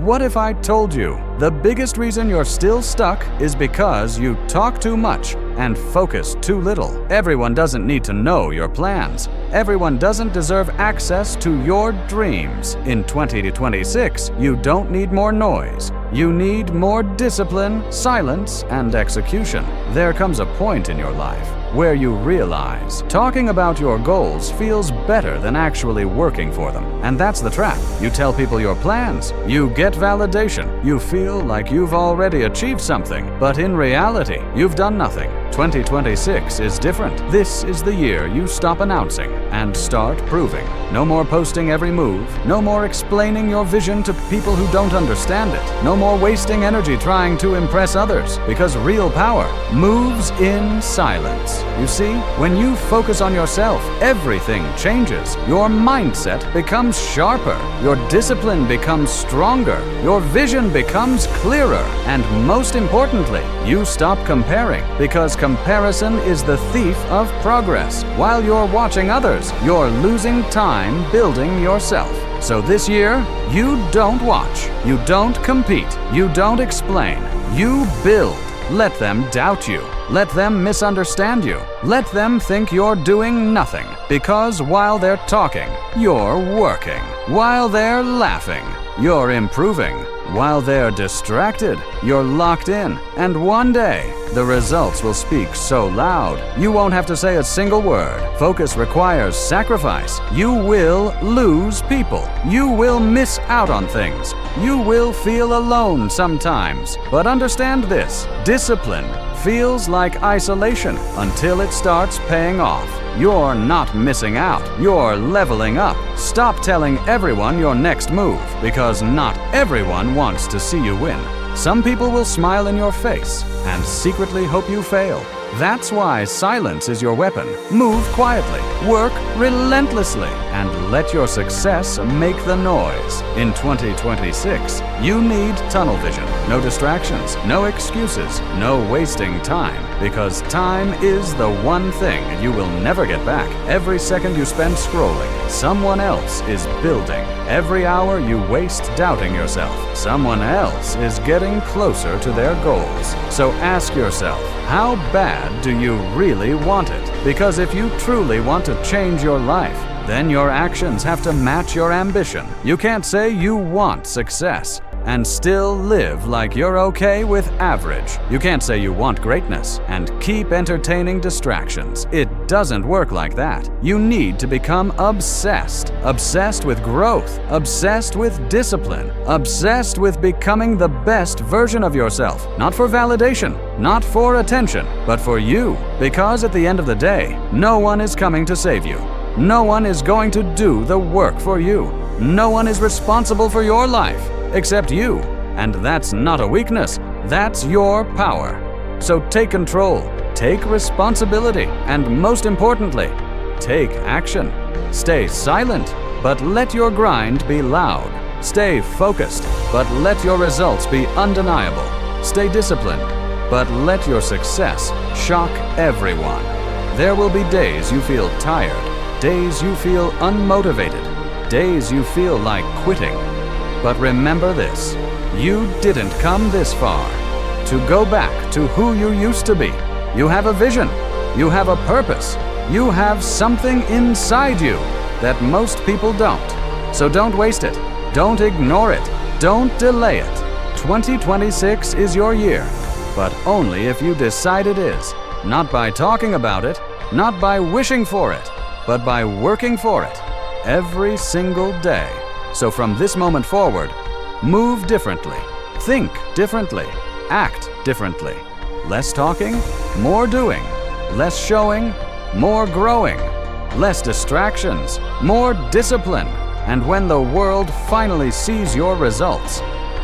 What if I told you the biggest reason you're still stuck is because you talk too much and focus too little? Everyone doesn't need to know your plans. Everyone doesn't deserve access to your dreams. In 2026, you don't need more noise. You need more discipline, silence, and execution. There comes a point in your life where you realize talking about your goals feels better than actually working for them. And that's the trap. You tell people your plans, you get validation, you feel like you've already achieved something, but in reality, you've done nothing. 2026 is different. This is the year you stop announcing and start proving. No more posting every move. No more explaining your vision to people who don't understand it. No more wasting energy trying to impress others, because real power moves in silence. You see, when you focus on yourself, everything changes. Your mindset becomes sharper. Your discipline becomes stronger. Your vision becomes clearer. And most importantly, you stop comparing, because comparison is the thief of progress. While you're watching others, you're losing time building yourself. So this year, you don't watch, you don't compete, you don't explain, you build. Let them doubt you. Let them misunderstand you. Let them think you're doing nothing, because while they're talking, you're working. While they're laughing, you're improving. While they're distracted, you're locked in. And one day, the results will speak so loud, you won't have to say a single word. Focus requires sacrifice. You will lose people. You will miss out on things. You will feel alone sometimes. But understand this, discipline feels like isolation until it starts paying off. You're not missing out. You're leveling up. Stop telling everyone your next move, because not everyone wants to see you win. Some people will smile in your face and secretly hope you fail. That's why silence is your weapon. Move quietly, work relentlessly, and let your success make the noise. In 2026, you need tunnel vision. No distractions, no excuses, no wasting time, because time is the one thing you will never get back. Every second you spend scrolling, someone else is building. Every hour you waste doubting yourself, someone else is getting closer to their goals. So ask yourself, how bad do you really want it? Because if you truly want to change your life, then your actions have to match your ambition. You can't say you want success and still live like you're okay with average. You can't say you want greatness and keep entertaining distractions. It doesn't work like that. You need to become obsessed. Obsessed with growth. Obsessed with discipline. Obsessed with becoming the best version of yourself. Not for validation, not for attention, but for you. Because at the end of the day, no one is coming to save you. No one is going to do the work for you. No one is responsible for your life except you. And that's not a weakness, that's your power. So take control, take responsibility, and most importantly, take action. Stay silent, but let your grind be loud. Stay focused, but let your results be undeniable. Stay disciplined, but let your success shock everyone. There will be days you feel tired, days you feel unmotivated, days you feel like quitting. But remember this, you didn't come this far to go back to who you used to be. You have a vision, you have a purpose, you have something inside you that most people don't. So don't waste it, don't ignore it, don't delay it. 2026 is your year, but only if you decide it is. Not by talking about it, not by wishing for it, but by working for it every single day. So from this moment forward, move differently, think differently, act differently. Less talking, more doing. Less showing, more growing. Less distractions, more discipline. And when the world finally sees your results,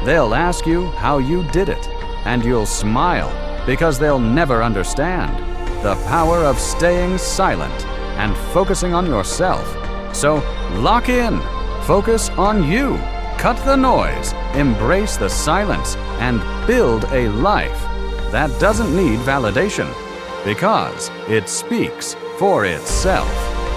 they'll ask you how you did it. And you'll smile, because they'll never understand the power of staying silent and focusing on yourself. So lock in. Focus on you. Cut the noise, embrace the silence, and build a life that doesn't need validation, because it speaks for itself.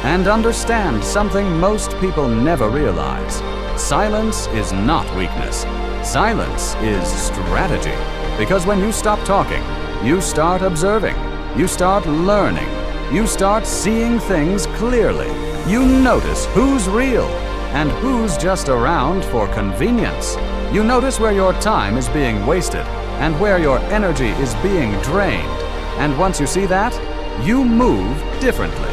And understand something most people never realize. Silence is not weakness. Silence is strategy, because when you stop talking, you start observing, you start learning, you start seeing things clearly. You notice who's real and who's just around for convenience. You notice where your time is being wasted and where your energy is being drained. And once you see that, you move differently.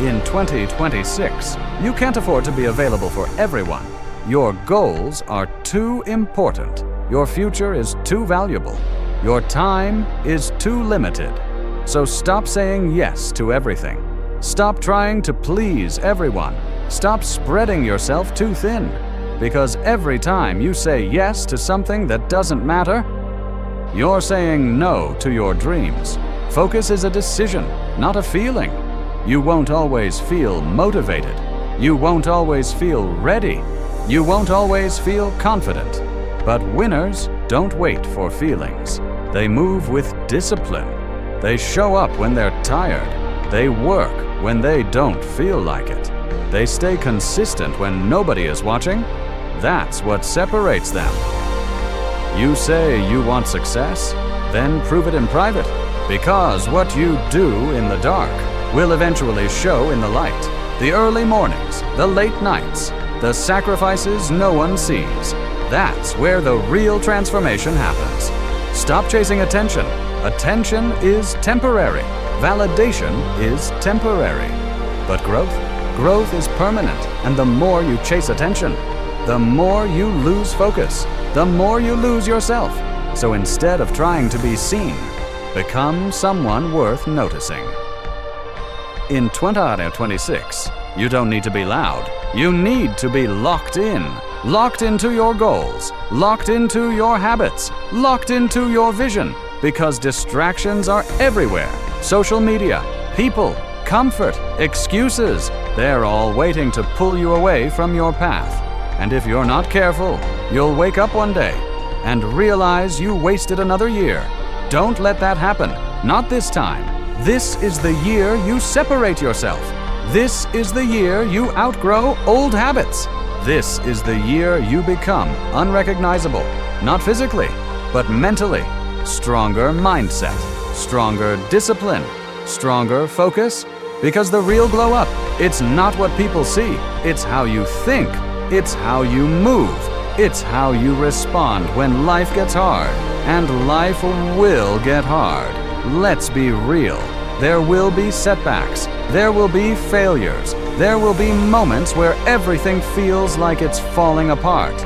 In 2026, you can't afford to be available for everyone. Your goals are too important. Your future is too valuable. Your time is too limited. So stop saying yes to everything. Stop trying to please everyone. Stop spreading yourself too thin. Because every time you say yes to something that doesn't matter, you're saying no to your dreams. Focus is a decision, not a feeling. You won't always feel motivated. You won't always feel ready. You won't always feel confident. But winners don't wait for feelings. They move with discipline. They show up when they're tired. They work when they don't feel like it. They stay consistent when nobody is watching. That's what separates them. You say you want success, then prove it in private. Because what you do in the dark will eventually show in the light. The early mornings, the late nights, the sacrifices no one sees. That's where the real transformation happens. Stop chasing attention. Attention is temporary. Validation is temporary. But growth is permanent. And the more you chase attention, the more you lose focus, the more you lose yourself. So instead of trying to be seen, become someone worth noticing. In 2026, you don't need to be loud. You need to be locked in. Locked into your goals. Locked into your habits. Locked into your vision. Because distractions are everywhere. Social media, people, comfort, excuses. They're all waiting to pull you away from your path. And if you're not careful, you'll wake up one day and realize you wasted another year. Don't let that happen. Not this time. This is the year you separate yourself. This is the year you outgrow old habits. This is the year you become unrecognizable, not physically, but mentally. Stronger mindset, stronger discipline, stronger focus. Because the real glow up, it's not what people see, it's how you think, it's how you move, it's how you respond when life gets hard. And life will get hard. Let's be real. There will be setbacks. There will be failures. There will be moments where everything feels like it's falling apart.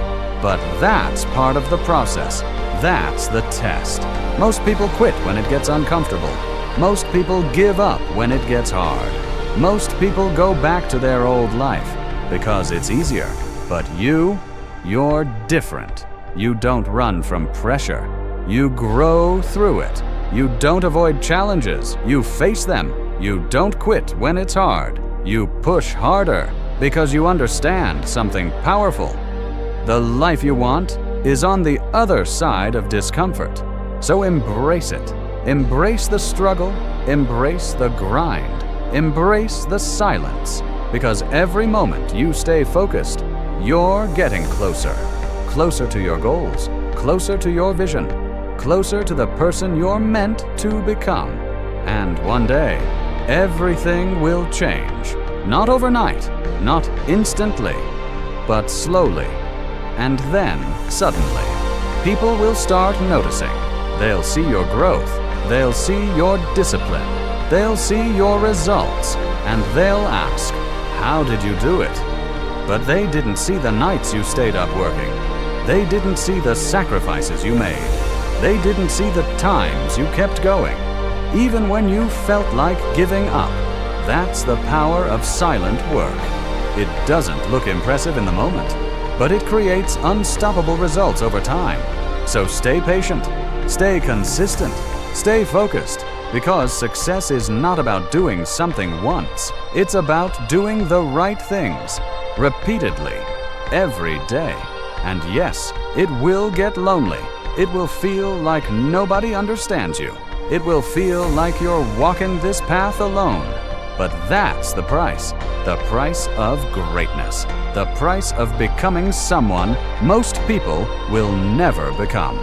But that's part of the process. That's the test. Most people quit when it gets uncomfortable. Most people give up when it gets hard. Most people go back to their old life because it's easier. But you're different. You don't run from pressure. You grow through it. You don't avoid challenges. You face them. You don't quit when it's hard. You push harder because you understand something powerful. The life you want is on the other side of discomfort. So embrace it. Embrace the struggle. Embrace the grind. Embrace the silence. Because every moment you stay focused, you're getting closer. Closer to your goals. Closer to your vision. Closer to the person you're meant to become. And one day, everything will change. Not overnight, not instantly, but slowly. And then, suddenly, people will start noticing. They'll see your growth. They'll see your discipline. They'll see your results. And they'll ask, how did you do it? But they didn't see the nights you stayed up working. They didn't see the sacrifices you made. They didn't see the times you kept going, even when you felt like giving up. That's the power of silent work. It doesn't look impressive in the moment, but it creates unstoppable results over time. So stay patient, stay consistent, stay focused, because success is not about doing something once. It's about doing the right things, repeatedly, every day. And yes, it will get lonely. It will feel like nobody understands you. It will feel like you're walking this path alone. But that's the price of greatness, the price of becoming someone most people will never become.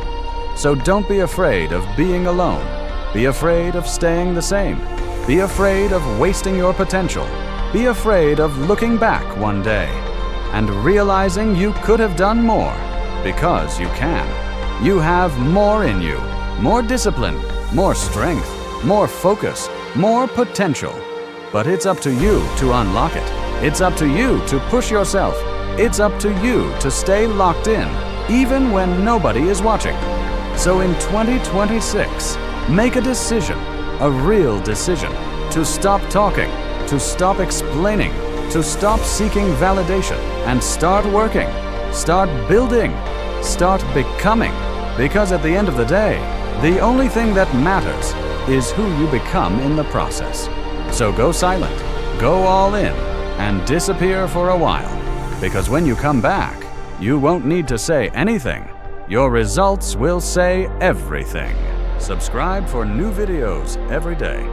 So don't be afraid of being alone. Be afraid of staying the same. Be afraid of wasting your potential. Be afraid of looking back one day and realizing you could have done more, because you can. You have more in you, more discipline, more strength, more focus, more potential. But it's up to you to unlock it. It's up to you to push yourself. It's up to you to stay locked in, even when nobody is watching. So in 2026, make a decision, a real decision, to stop talking, to stop explaining, to stop seeking validation, and start working, start building, start becoming. Because at the end of the day, the only thing that matters is who you become in the process. So go silent, go all in, and disappear for a while. Because when you come back, you won't need to say anything. Your results will say everything. Subscribe for new videos every day.